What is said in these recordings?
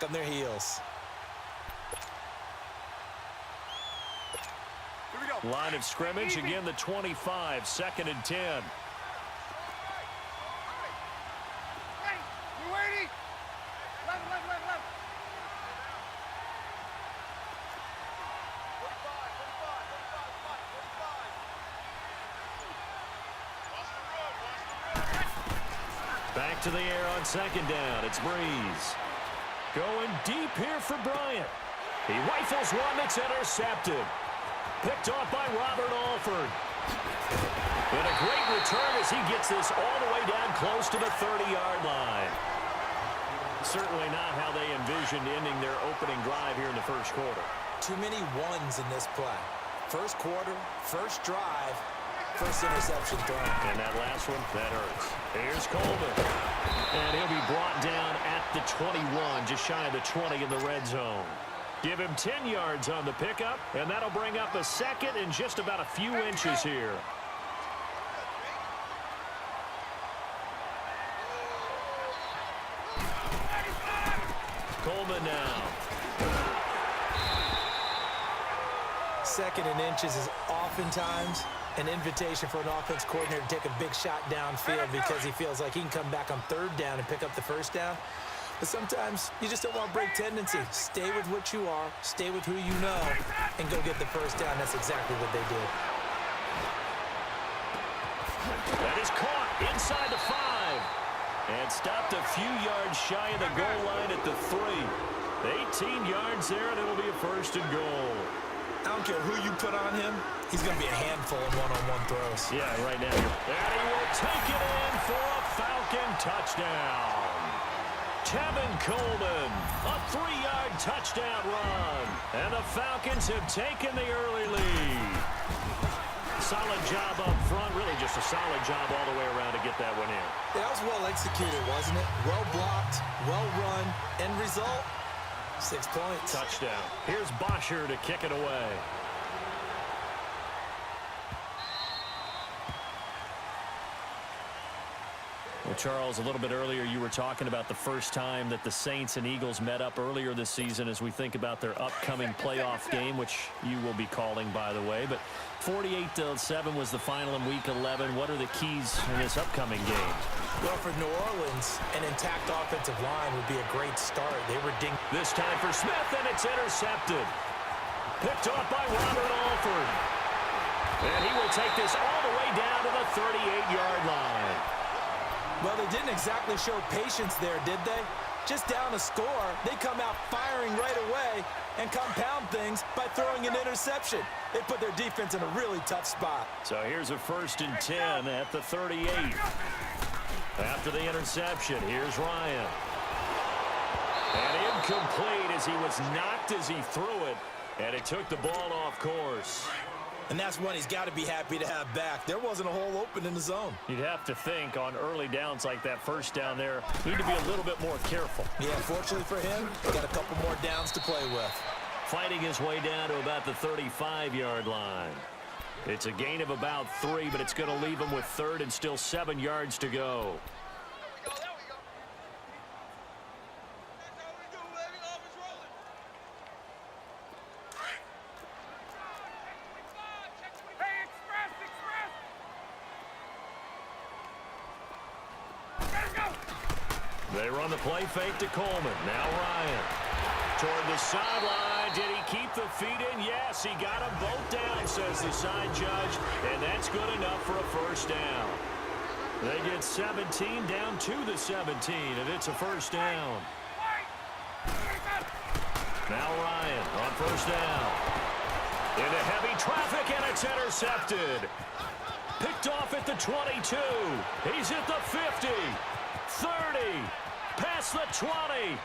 on their heels. Here we go. Line of scrimmage, again the 25, 2nd and 10. Hey, we're waiting. Left. 45. Back to the air on 2nd down. It's Breeze. Going deep here for Bryant. He rifles one that's intercepted. Picked off by Robert Alford. And a great return as he gets this all the way down close to the 30-yard line. Certainly not how they envisioned ending their opening drive here in the first quarter. Too many ones in this play. First quarter, first drive, first interception thrown. And that last one, that hurts. Here's Coleman. And he'll be brought down at the 21, just shy of the 20 in the red zone. Give him 10 yards on the pickup, and that'll bring up a second and just about a few inches here. Coleman now. 2nd and inches is oftentimes an invitation for an offense coordinator to take a big shot downfield because he feels like he can come back on 3rd down and pick up the 1st down. But sometimes you just don't want to break tendency. Stay with what you are, stay with who you know, and go get the 1st down. That's exactly what they did. That is caught inside the 5. And stopped a few yards shy of the goal line at the 3. 18 yards there, and it'll be a 1st and goal. I don't care who you put on him. He's going to be a handful in one-on-one throws. Yeah, right now. And he will take it in for a Falcon touchdown. Tevin Coleman, a 3-yard touchdown run. And the Falcons have taken the early lead. Solid job up front, really just a solid job all the way around to get that one in. That was well executed, wasn't it? Well blocked, well run. End result, 6 points. Touchdown. Here's Bosher to kick it away. Well, Charles, a little bit earlier you were talking about the first time that the Saints and Eagles met up earlier this season as we think about their upcoming playoff game, which you will be calling, by the way. But 48-7 was the final in Week 11. What are the keys in this upcoming game? Well, for New Orleans, an intact offensive line would be a great start. They were dinged. This time for Smith, and it's intercepted. Picked off by Robert Alford. And he will take this all the way down to the 38-yard line. Well, they didn't exactly show patience there, did they? Just down a score, they come out firing right away and compound things by throwing an interception. They put their defense in a really tough spot. So here's a 1st and 10 at the 38. After the interception, here's Ryan. And incomplete as he was knocked as he threw it, and it took the ball off course. And that's one he's got to be happy to have back. There wasn't a hole open in the zone. You'd have to think on early downs like that 1st down there, need to be a little bit more careful. Yeah, fortunately for him, got a couple more downs to play with. Fighting his way down to about the 35-yard line. It's a gain of about 3, but it's going to leave him with 3rd and still 7 yards to go. They run the play fake to Coleman. Now Ryan. Toward the sideline. Did he keep the feet in? Yes, he got them both down, says the side judge. And that's good enough for a 1st down. They get 17 down to the 17, and it's a 1st down. Now Ryan on 1st down. Into heavy traffic, and it's intercepted. Picked off at the 22. He's at the 50. 30, past the 20,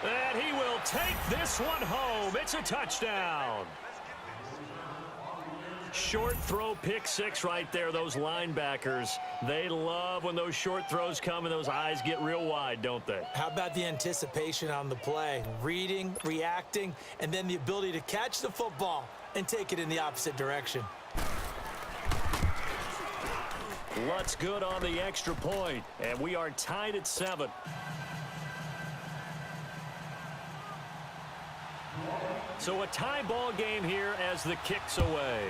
and he will take this one home. It's a touchdown. Short throw, pick 6 right there. Those linebackers, they love when those short throws come and those eyes get real wide, don't they? How about the anticipation on the play? Reading, reacting, and then the ability to catch the football and take it in the opposite direction. Lutz good on the extra point, and we are tied at 7. So a tie ball game here as the kick's away.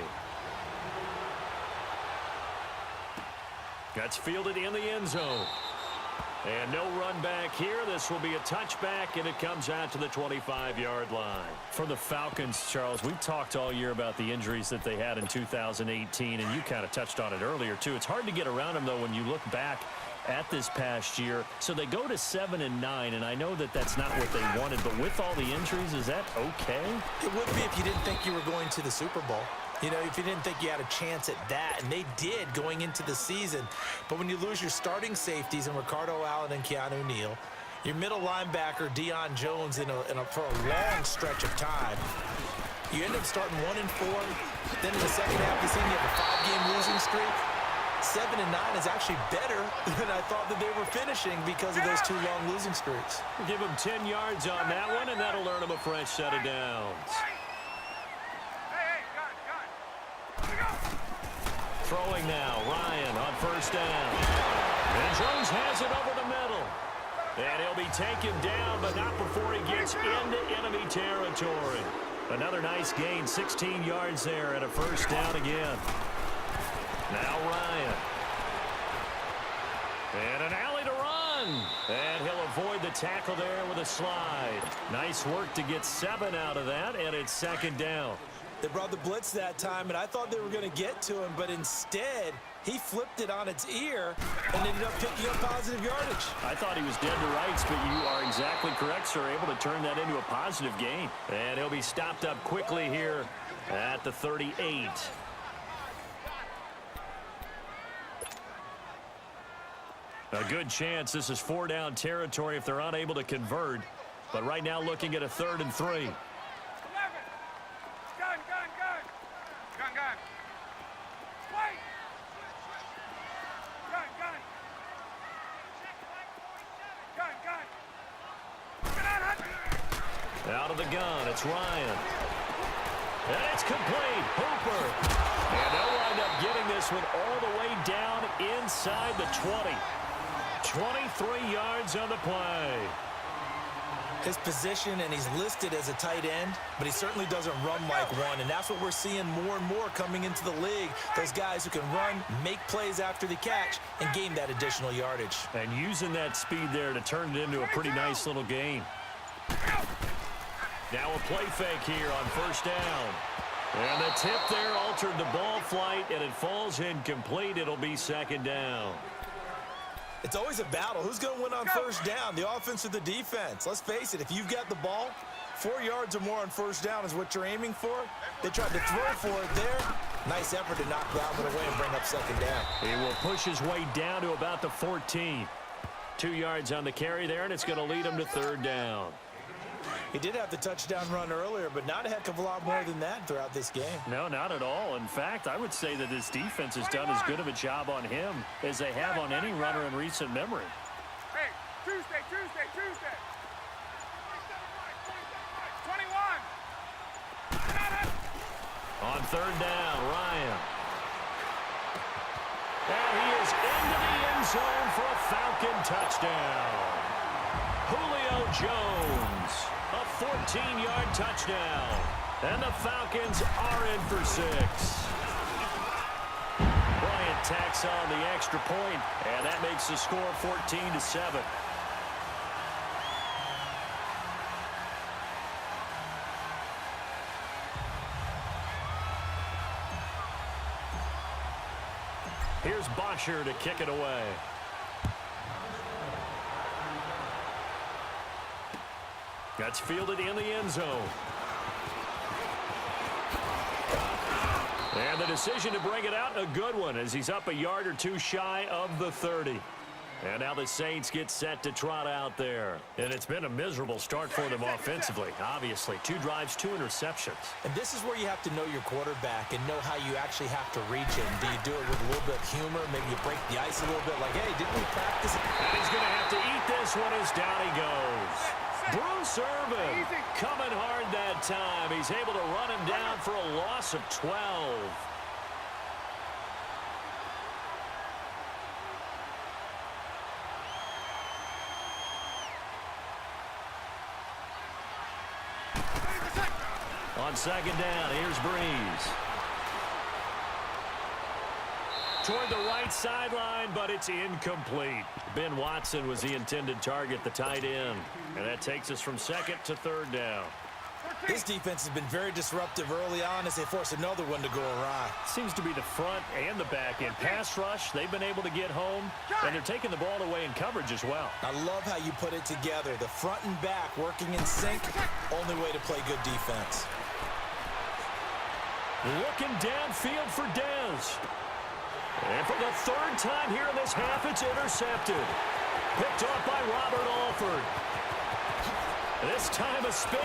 That's fielded in the end zone. And no run back here. This will be a touchback, and it comes out to the 25-yard line. For the Falcons, Charles, we've talked all year about the injuries that they had in 2018, and you kind of touched on it earlier, too. It's hard to get around them, though, when you look back at this past year. So they go to 7-9, and I know that that's not what they wanted, but with all the injuries, is that okay? It would be if you didn't think you were going to the Super Bowl. You know, if you didn't think you had a chance at that, and they did going into the season. But when you lose your starting safeties in Ricardo Allen and Keanu Neal, your middle linebacker, Deion Jones, for a long stretch of time, you end up starting 1-4. Then in the second half of the season, you have a 5-game losing streak. 7-9 is actually better than I thought that they were finishing because of those 2 long losing streaks. Give them 10 yards on that one, and that'll earn them a fresh set of downs. Throwing now, Ryan on first down. And Jones has it over the middle. And he'll be taken down, but not before he gets into enemy territory. Another nice gain, 16 yards there, and a first down again. Now Ryan. And an alley to run. And he'll avoid the tackle there with a slide. Nice work to get 7 out of that, and it's second down. They brought the blitz that time, and I thought they were going to get to him, but instead, he flipped it on its ear and ended up picking up positive yardage. I thought he was dead to rights, but you are exactly correct, sir, able to turn that into a positive gain. And he'll be stopped up quickly here at the 38. A good chance this is 4-down territory if they're unable to convert. But right now looking at a 3rd and 3. Out of the gun, it's Ryan. And it's complete. Hooper. And they'll wind up getting this one all the way down inside the 20. 23 yards on the play. His position, and he's listed as a tight end, but he certainly doesn't run like one, and that's what we're seeing more and more coming into the league. Those guys who can run, make plays after the catch, and gain that additional yardage. And using that speed there to turn it into a pretty nice little gain. Now a play fake here on first down. And the tip there altered the ball flight, and it falls incomplete. It'll be second down. It's always a battle. Who's going to win on first down, the offense or the defense? Let's face it, if you've got the ball, 4 yards or more on first down is what you're aiming for. They tried to throw for it there. Nice effort to knock that one away and bring up second down. He will push his way down to about the 14. 2 yards on the carry there, and it's going to lead him to third down. He did have the touchdown run earlier, but not a heck of a lot more than that throughout this game. No, not at all. In fact, I would say that this defense has done as good of a job on him as they have on any runner in recent memory. Hey, Tuesday. 21. On third down, Ryan. And he is into the end zone for a Falcon touchdown. Julio Jones, a 14-yard touchdown. And the Falcons are in for 6. Bryant tacks on the extra point, and that makes the score 14-7. Here's Bosher to kick it away. That's fielded in the end zone. And the decision to bring it out, a good one, as he's up a yard or two shy of the 30. And now the Saints get set to trot out there. And it's been a miserable start for them offensively, obviously. 2 drives, 2 interceptions. And this is where you have to know your quarterback and know how you actually have to reach him. Do you do it with a little bit of humor? Maybe you break the ice a little bit like, hey, didn't we practice? And he's going to have to eat this one as down he goes. Bruce Irvin coming hard that time. He's able to run him down for a loss of 12. On second down, here's Breeze. Toward the right sideline, but it's incomplete. Ben Watson was the intended target, the tight end. And that takes us from second to third down. This defense has been very disruptive early on as they force another one to go awry. Seems to be the front and the back end. Pass rush, they've been able to get home, and they're taking the ball away in coverage as well. I love how you put it together. The front and back working in sync, only way to play good defense. Looking downfield for Dez. And for the third time here in this half, it's intercepted. Picked off by Robert Alford. This time a spin.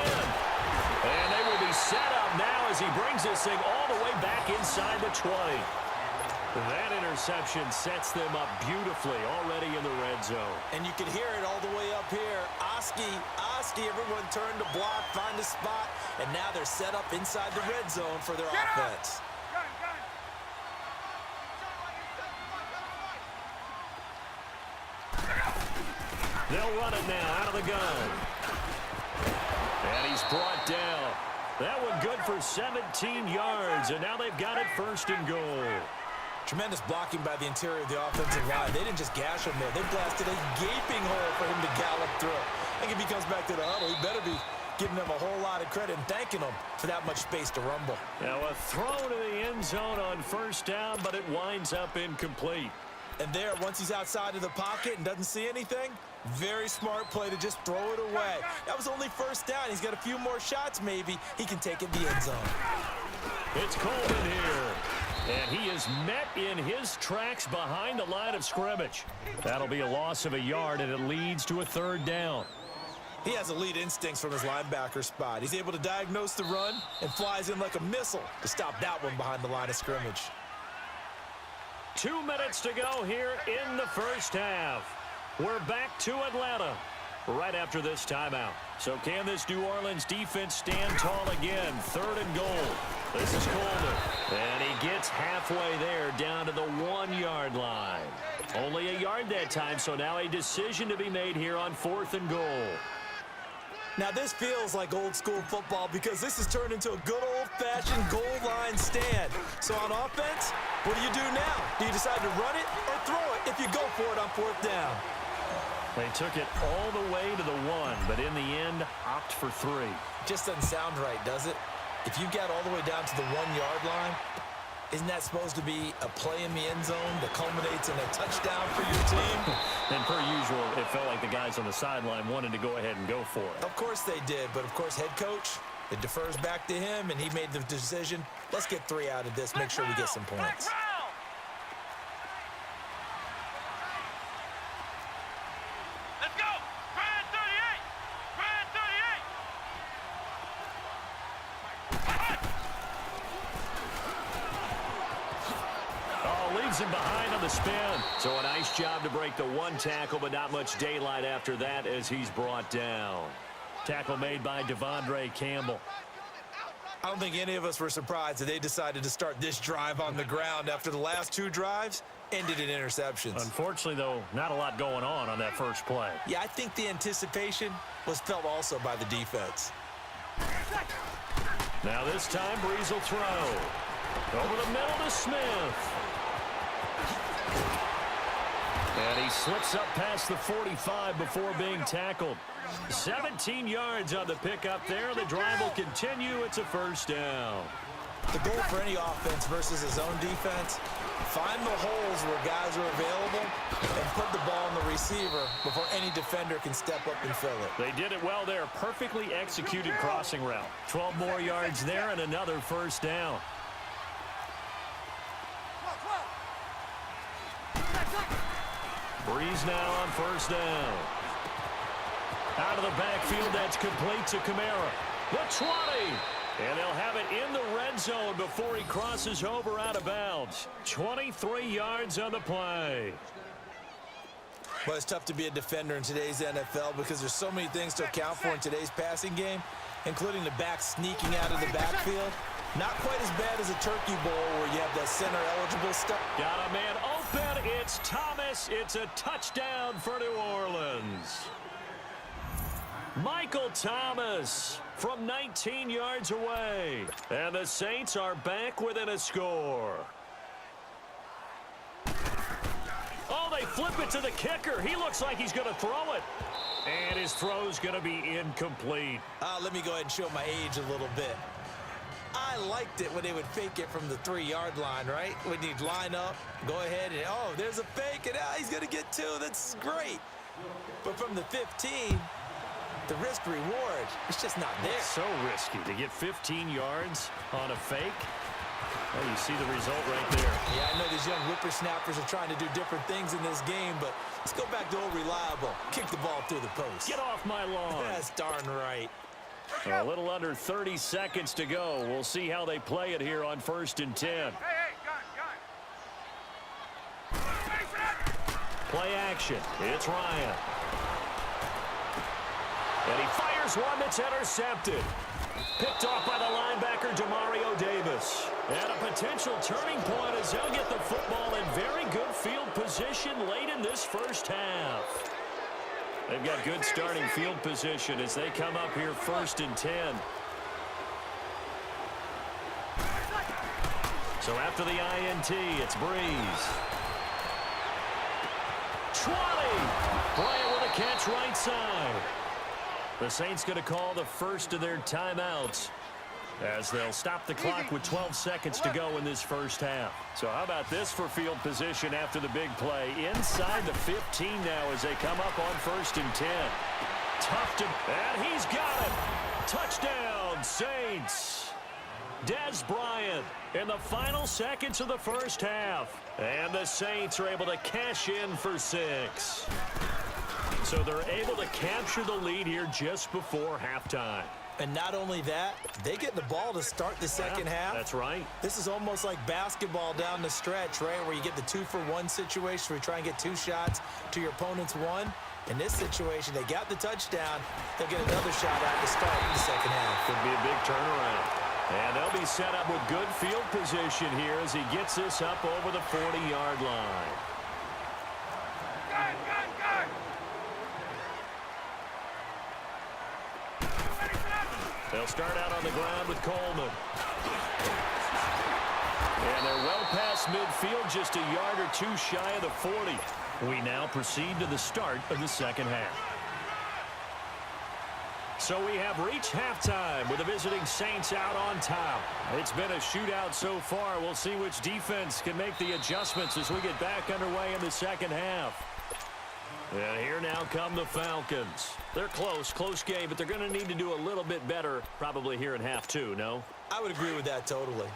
And they will be set up now as he brings this thing all the way back inside the 20. That interception sets them up beautifully already in the red zone. And you can hear it all the way up here. Oski, everyone turned to block, find a spot, and now they're set up inside the red zone for their offense. They'll run it now out of the gun. And he's brought down. That one good for 17 yards, and now they've got it first and goal. Tremendous blocking by the interior of the offensive line. They didn't just gash him there. They blasted a gaping hole for him to gallop through. I think if he comes back to the huddle, he better be giving them a whole lot of credit and thanking them for that much space to rumble. Now a throw to the end zone on first down, but it winds up incomplete. And there, once he's outside of the pocket and doesn't see anything, very smart play to just throw it away. That was only first down. He's got a few more shots maybe. He can take it the end zone. It's Coleman here. And he is met in his tracks behind the line of scrimmage. That'll be a loss of a yard, and it leads to a third down. He has elite instincts from his linebacker spot. He's able to diagnose the run and flies in like a missile to stop that one behind the line of scrimmage. 2 minutes to go here in the first half. We're back to Atlanta right after this timeout. So can this New Orleans defense stand tall again? Third and goal. This is Coleman. And he gets halfway there down to the 1 yard line. Only a yard that time, so now a decision to be made here on fourth and goal. Now this feels like old school football because this has turned into a good old-fashioned goal line stand. So on offense, what do you do now? Do you decide to run it or throw it if you go for it on fourth down? They took it all the way to the 1, but in the end, opt for 3. Just doesn't sound right, does it? If you got all the way down to the 1 yard line, isn't that supposed to be a play in the end zone that culminates in a touchdown for your team? And per usual, it felt like the guys on the sideline wanted to go ahead and go for it. Of course they did, but of course head coach, it defers back to him, and he made the decision. Let's get 3 out of this, make sure we get some points. Let's go! Grind 38! Grind 38! Oh, leaves him behind on the spin. So a nice job to break the 1 tackle, but not much daylight after that as he's brought down. Tackle made by Devondre Campbell. I don't think any of us were surprised that they decided to start this drive on the ground after the last 2 drives ended in interceptions. Unfortunately, though, not a lot going on that first play. Yeah, I think the anticipation was felt also by the defense. Now this time, Breeze will throw. Over the middle to Smith. And he slips up past the 45 before being tackled. 17 yards on the pickup there. The drive will continue. It's a first down. The goal for any offense versus his own defense, find the holes where guys are available and put the ball on the receiver before any defender can step up and fill it. They did it well there. Perfectly executed crossing route. 12 more yards there and another first down. Breeze now on first down. Out of the backfield, that's complete to Kamara. The 20. And they'll have it in the red zone before he crosses over out of bounds. 23 yards on the play. Well, it's tough to be a defender in today's NFL because there's so many things to account for in today's passing game, including the back sneaking out of the backfield. Not quite as bad as a turkey bowl where you have that center-eligible stuff. Got a man open. It's Thomas. It's a touchdown for New Orleans. Michael Thomas from 19 yards away. And the Saints are back within a score. Oh, they flip it to the kicker. He looks like he's going to throw it. And his throw's going to be incomplete. Let me go ahead and show my age a little bit. I liked it when they would fake it from the 3-yard line, right? When you'd line up, go ahead, and oh, there's a fake, and he's going to get 2. That's great. But from the 15, the risk-reward, it's just not there. It's so risky to get 15 yards on a fake. Well, you see the result right there. Yeah, I know these young whippersnappers are trying to do different things in this game, but let's go back to old reliable. Kick the ball through the post. Get off my lawn. That's darn right. A little under 30 seconds to go. We'll see how they play it here on 1st and 10. Hey, gun. Play action. It's Ryan. And he fires one that's intercepted. Picked off by the linebacker, Demario Davis. And a potential turning point as they'll get the football in very good field position late in this first half. They've got good starting field position as they come up here 1st and 10. So after the INT, it's Breeze. 20. Bryant with a catch right side. The Saints going to call the first of their timeouts as they'll stop the clock with 12 seconds to go in this first half. So how about this for field position after the big play? Inside the 15 now as they come up on 1st and 10. Tough to... And he's got it! Touchdown, Saints! Des Bryant in the final seconds of the first half. And the Saints are able to cash in for 6. So they're able to capture the lead here just before halftime. And not only that, they get the ball to start the second half. That's right. This is almost like basketball down the stretch, right, where you get the 2-for-1 situation where you try and get 2 shots to your opponent's 1. In this situation, they got the touchdown. They'll get another shot out to start the second half. Could be a big turnaround. And they'll be set up with good field position here as he gets this up over the 40-yard line. Gun. They'll start out on the ground with Coleman. And they're well past midfield, just a yard or 2 shy of the 40. We now proceed to the start of the second half. So we have reached halftime with the visiting Saints out on top. It's been a shootout so far. We'll see which defense can make the adjustments as we get back underway in the second half. And here now come the Falcons. They're close game, but they're going to need to do a little bit better probably here in half 2, no? I would agree with that totally.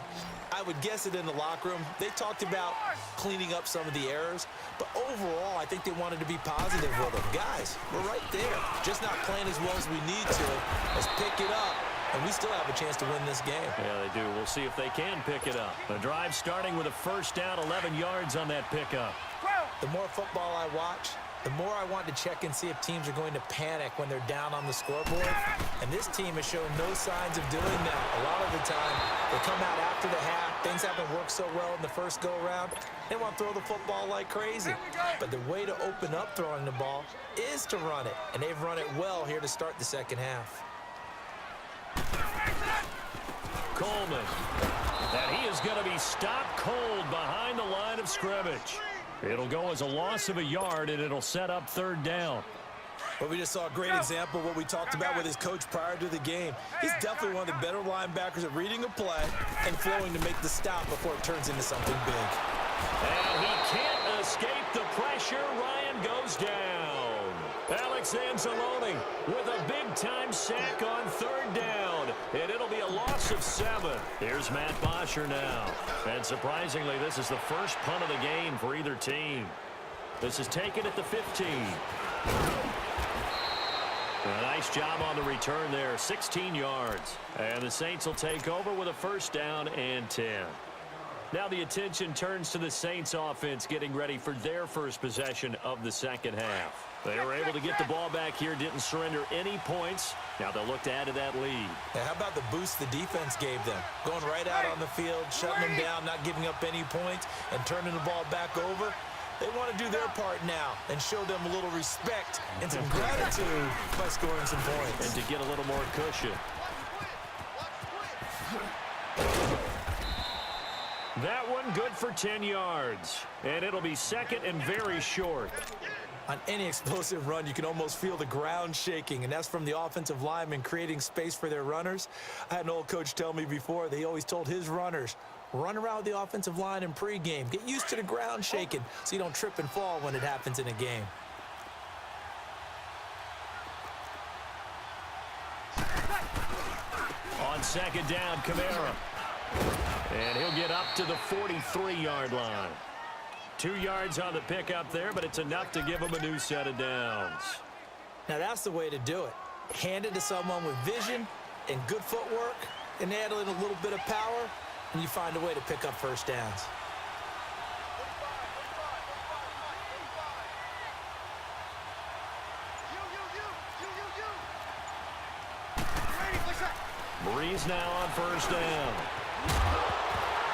I would guess it in the locker room. They talked about cleaning up some of the errors, but overall, I think they wanted to be positive with them. Guys, we're right there. Just not playing as well as we need to. Let's pick it up, and we still have a chance to win this game. Yeah, they do. We'll see if they can pick it up. The drive starting with a first down, 11 yards on that pickup. The more football I watch, the more I want to check and see if teams are going to panic when they're down on the scoreboard. And this team has shown no signs of doing that. A lot of the time, they come out after the half. Things haven't worked so well in the first go-around. They want to throw the football like crazy. But the way to open up throwing the ball is to run it. And they've run it well here to start the second half. Coleman. And he is going to be stopped cold behind the line of scrimmage. It'll go as a loss of a yard, and it'll set up 3rd down. Well, we just saw a great example of what we talked about with his coach prior to the game. He's definitely one of the better linebackers at reading a play and flowing to make the stop before it turns into something big. And he can't escape the pressure. Ryan goes down. Alex Anzalone with a big-time sack on 3rd down. And it'll be a loss of 7. Here's Matt Bosher now. And surprisingly, this is the first punt of the game for either team. This is taken at the 15. A nice job on the return there, 16 yards. And the Saints will take over with a first down and 10. Now the attention turns to the Saints offense getting ready for their first possession of the second half. They were able to get the ball back here, didn't surrender any points. Now they'll look to add to that lead. And how about the boost the defense gave them? Going right out on the field, shutting them down, not giving up any points, and turning the ball back over. They want to do their part now and show them a little respect and some gratitude by scoring some points. And to get a little more cushion. That one good for 10 yards. And it'll be second and very short. On any explosive run, you can almost feel the ground shaking, and that's from the offensive linemen creating space for their runners. I had an old coach tell me before, they always told his runners, run around the offensive line in pregame. Get used to the ground shaking so you don't trip and fall when it happens in a game. On second down, Kamara. And he'll get up to the 43-yard line. 2 yards on the pickup there, but it's enough to give him a new set of downs. Now that's the way to do it. Hand it to someone with vision and good footwork and add in a little bit of power, and you find a way to pick up first downs. Breeze now on first down.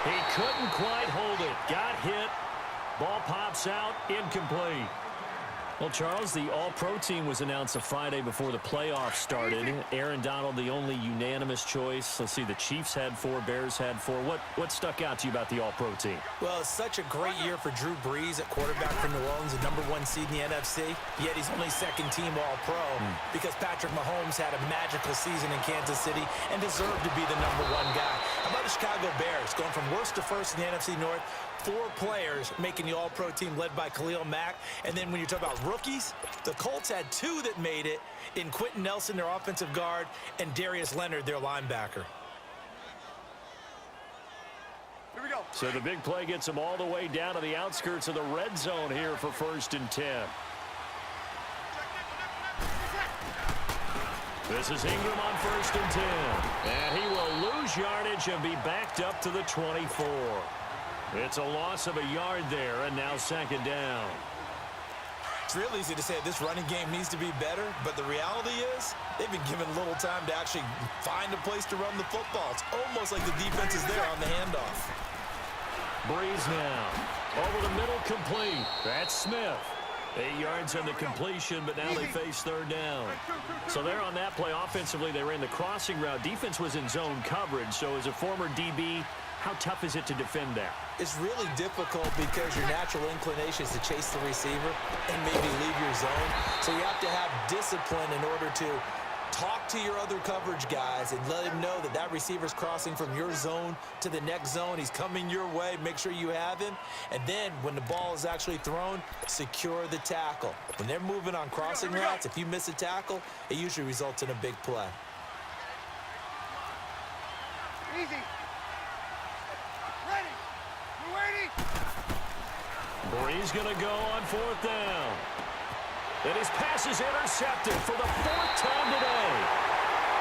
He couldn't quite hold it. Got hit. Ball pops out, incomplete. Well, Charles, the All-Pro team was announced a Friday before the playoffs started. Aaron Donald, the only unanimous choice. Let's see, the Chiefs had 4, Bears had 4. What stuck out to you about the All-Pro team? Well, it's such a great year for Drew Brees at quarterback for New Orleans, the #1 seed in the NFC. Yet he's only second-team All-Pro because Patrick Mahomes had a magical season in Kansas City and deserved to be the #1 guy. How about the Chicago Bears going from worst to first in the NFC North? 4 players making the All-Pro team led by Khalil Mack. And then when you talk about rookies, the Colts had 2 that made it in Quentin Nelson, their offensive guard, and Darius Leonard, their linebacker. Here we go. So the big play gets them all the way down to the outskirts of the red zone here for 1st and 10. This is Ingram on 1st and 10. And he will lose yardage and be backed up to the 24. It's a loss of a yard there, and now second down. It's real easy to say this running game needs to be better, but the reality is they've been given little time to actually find a place to run the football. It's almost like the defense is there on the handoff. Breeze now. Over the middle, complete. That's Smith. 8 yards on the completion, but now they face 3rd down. So there on that play, offensively, they ran the crossing route. Defense was in zone coverage, so as a former DB, how tough is it to defend that? It's really difficult because your natural inclination is to chase the receiver and maybe leave your zone. So you have to have discipline in order to talk to your other coverage guys and let him know that that receiver's crossing from your zone to the next zone. He's coming your way. Make sure you have him. And then when the ball is actually thrown, secure the tackle. When they're moving on crossing routes, if you miss a tackle, it usually results in a big play. Easy. Ready. We're waiting. Breeze going to go on 4th down. And his pass is intercepted for the 4th time today.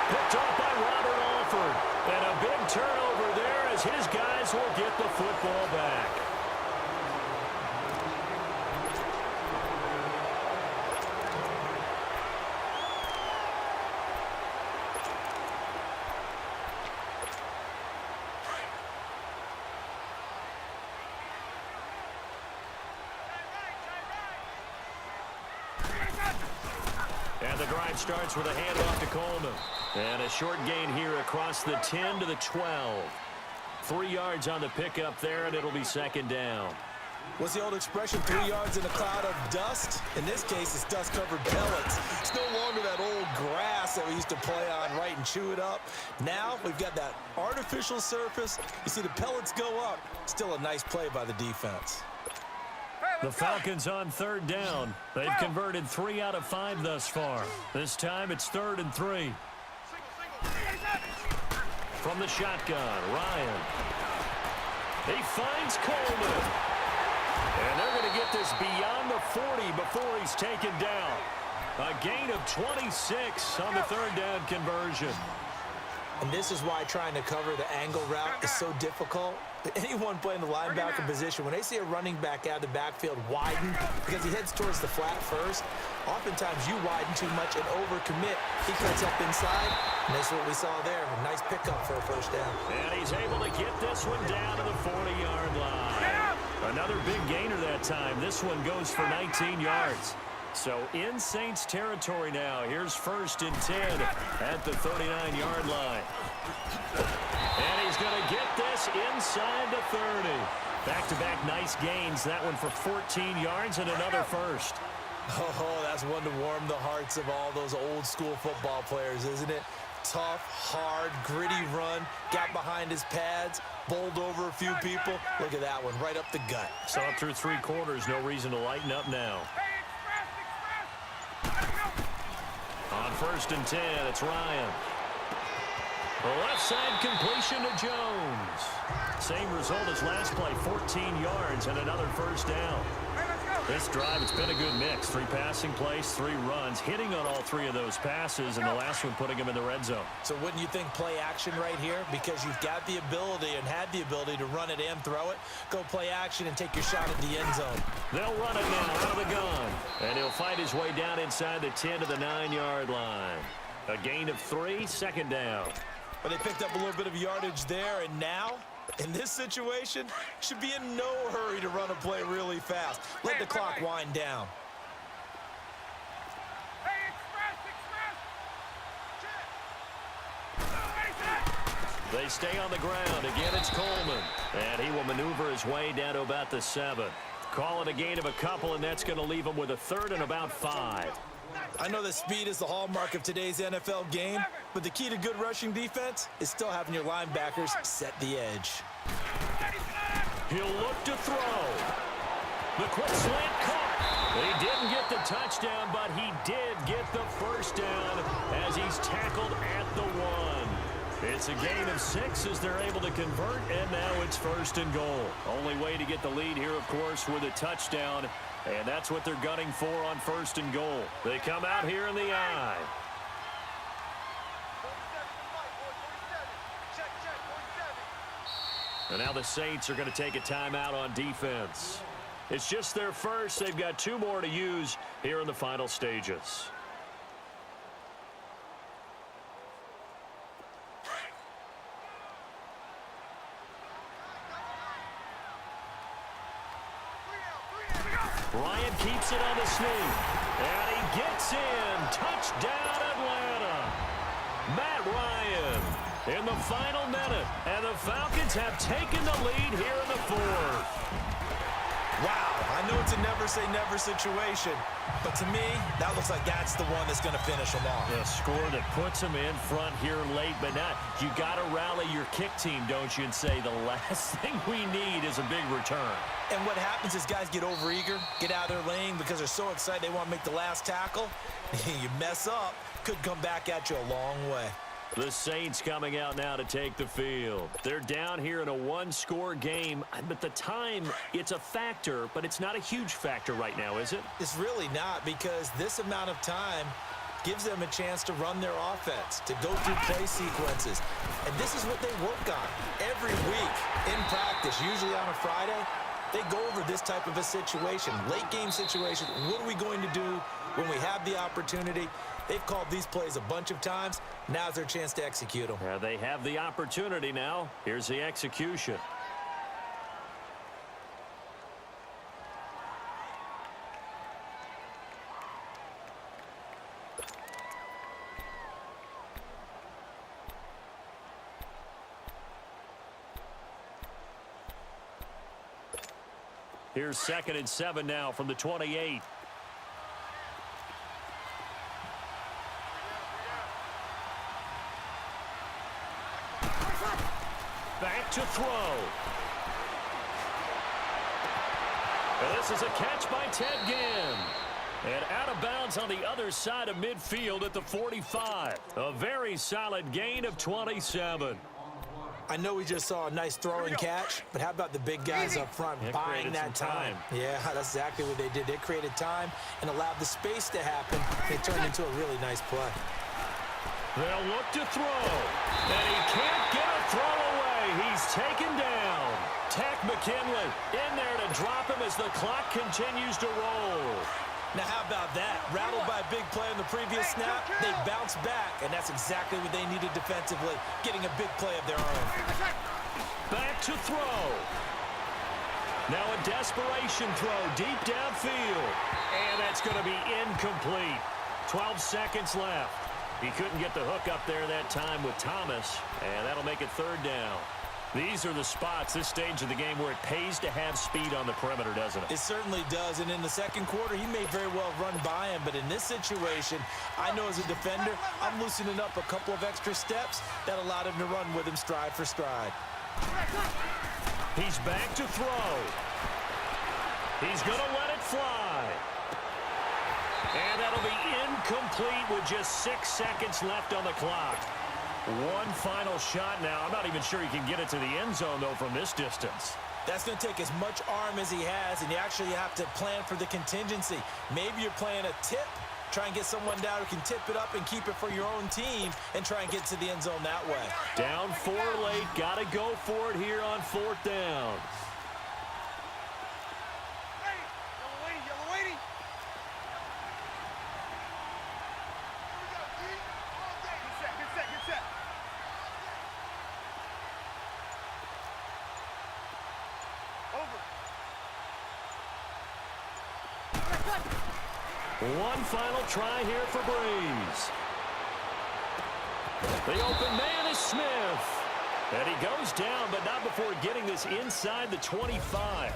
Picked off by Robert Alford. And a big turnover there as his guys will get the football back. And the drive starts with a handoff to Coleman. And a short gain here across the 10 to the 12. 3 yards on the pickup there, and it'll be second down. What's the old expression, 3 yards in a cloud of dust? In this case, it's dust-covered pellets. It's no longer that old grass that we used to play on, right, and chew it up. Now we've got that artificial surface. You see the pellets go up. Still a nice play by the defense. The Falcons on 3rd down. They've converted 3 out of 5 thus far. This time it's 3rd and 3. From the shotgun, Ryan. He finds Coleman. And they're going to get this beyond the 40 before he's taken down. A gain of 26 on the 3rd down conversion. And this is why trying to cover the angle route is so difficult. Anyone playing the linebacker position, when they see a running back out of the backfield widen because he heads towards the flat first, oftentimes you widen too much and overcommit. He cuts up inside, and that's what we saw there. A nice pickup for a 1st down. And he's able to get this one down to the 40-yard line. Another big gainer that time. This one goes for 19 yards. So in Saints territory now. Here's 1st and 10 at the 39-yard line. And he's going to get this inside the 30. Back-to-back nice gains. That one for 14 yards and another first. Oh, that's one to warm the hearts of all those old-school football players, isn't it? Tough, hard, gritty run. Got behind his pads, bowled over a few people. Look at that one, right up the gut. So up through 3 quarters, no reason to lighten up now. On 1st and 10, it's Ryan. Left side completion to Jones. Same result as last play, 14 yards and another first down. This drive, it's been a good mix. 3 passing plays, 3 runs, hitting on all 3 of those passes, and the last one putting him in the red zone. So wouldn't you think play action right here? Because you've got the ability and had the ability to run it and throw it. Go play action and take your shot at the end zone. They'll run it now out of the gun. And he'll fight his way down inside the 10 to the 9-yard line. A gain of 3, 2nd down. But they picked up a little bit of yardage there, and now, in this situation, should be in no hurry to run a play really fast. Let the clock wind down. They stay on the ground. Again, it's Coleman. And he will maneuver his way down to about the 7. Call it a gain of a couple, and that's going to leave him with a 3rd and about 5. I know that speed is the hallmark of today's NFL game, but the key to good rushing defense is still having your linebackers set the edge. He'll look to throw. The quick slant caught. He didn't get the touchdown, but he did get the first down as he's tackled at the 1. It's a gain of 6 as they're able to convert, and now it's 1st and goal. Only way to get the lead here, of course, with a touchdown, and that's what they're gunning for on 1st and goal. They come out here in the I. And now the Saints are going to take a timeout on defense. It's just their first. They've got 2 more to use here in the final stages. Ryan keeps it on the sneak. And he gets in. Touchdown, Atlanta. Matt Ryan in the final minute. And the Falcons have taken the lead here in the 4th. Wow, I know it's a never-say-never situation, but to me, that looks like that's the one that's going to finish them off. A score that puts them in front here late, but not. You got to rally your kick team, don't you, and say the last thing we need is a big return. And what happens is guys get overeager, get out of their lane because they're so excited they want to make the last tackle. You mess up, could come back at you a long way. The Saints coming out now to take the field. They're down here in a 1-score game, but the time, it's a factor, but it's not a huge factor right now, is it? It's really not, because this amount of time gives them a chance to run their offense, to go through play sequences. And this is what they work on every week in practice, usually on a Friday. They go over this type of a situation, late game situation. What are we going to do when we have the opportunity? They've called these plays a bunch of times. Now's their chance to execute them. Yeah, they have the opportunity now. Here's the execution. Here's 2nd and 7 now from the 28. Back to throw. And this is a catch by Ted Ginn. And out of bounds on the other side of midfield at the 45. A very solid gain of 27. I know we just saw a nice throw and catch, but how about the big guys up front buying that time? Yeah, that's exactly what they did. They created time and allowed the space to happen. It turned into a really nice play. They'll look to throw. And he can't get a throw away. He's taken down. Tack McKinley in there to drop him as the clock continues to roll. Now, how about that? Rattled by a big play on the previous snap, they bounce back, and that's exactly what they needed defensively, getting a big play of their own. Back to throw. Now a desperation throw deep downfield. And that's going to be incomplete. 12 seconds left. He couldn't get the hook up there that time with Thomas, and that'll make it third down. These are the spots, this stage of the game, where it pays to have speed on the perimeter, doesn't it? It certainly does, and in the second quarter, he may very well run by him, but in this situation, I know as a defender, I'm loosening up a couple of extra steps that allowed him to run with him stride for stride. He's back to throw. He's going to let it fly. And that'll be incomplete with just 6 seconds left on the clock. One final shot now. I'm not even sure he can get it to the end zone, though, from this distance. That's going to take as much arm as he has, and you actually have to plan for the contingency. Maybe you're playing a tip, try and get someone down who can tip it up and keep it for your own team and try and get to the end zone that way. Down 4 late. Got to go for it here on 4th down. One final try here for Breeze. The open man is Smith. And he goes down, but not before getting this inside the 25.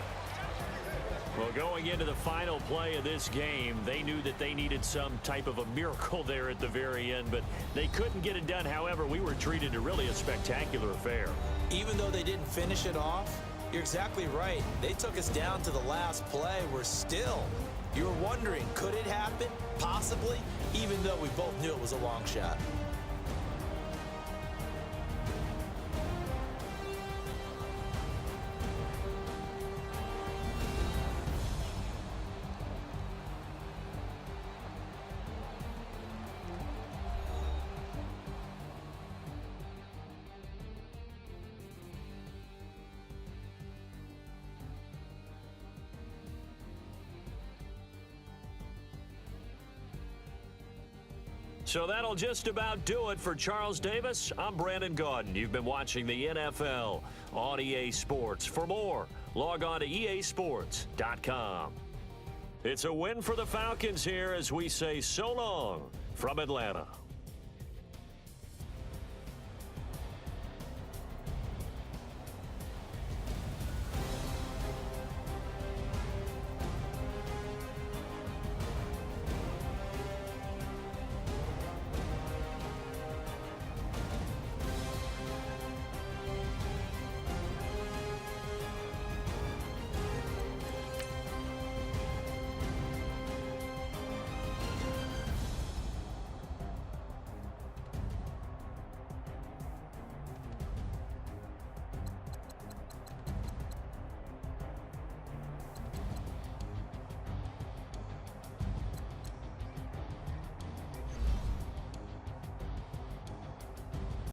Well, going into the final play of this game, they knew that they needed some type of a miracle there at the very end, but they couldn't get it done. However, we were treated to really a spectacular affair. Even though they didn't finish it off, you're exactly right. They took us down to the last play. We're still... You were wondering, could it happen? Possibly, even though we both knew it was a long shot. So that'll just about do it for Charles Davis. I'm Brandon Gaudin. You've been watching the NFL on EA Sports. For more, log on to easports.com. It's a win for the Falcons here as we say so long from Atlanta.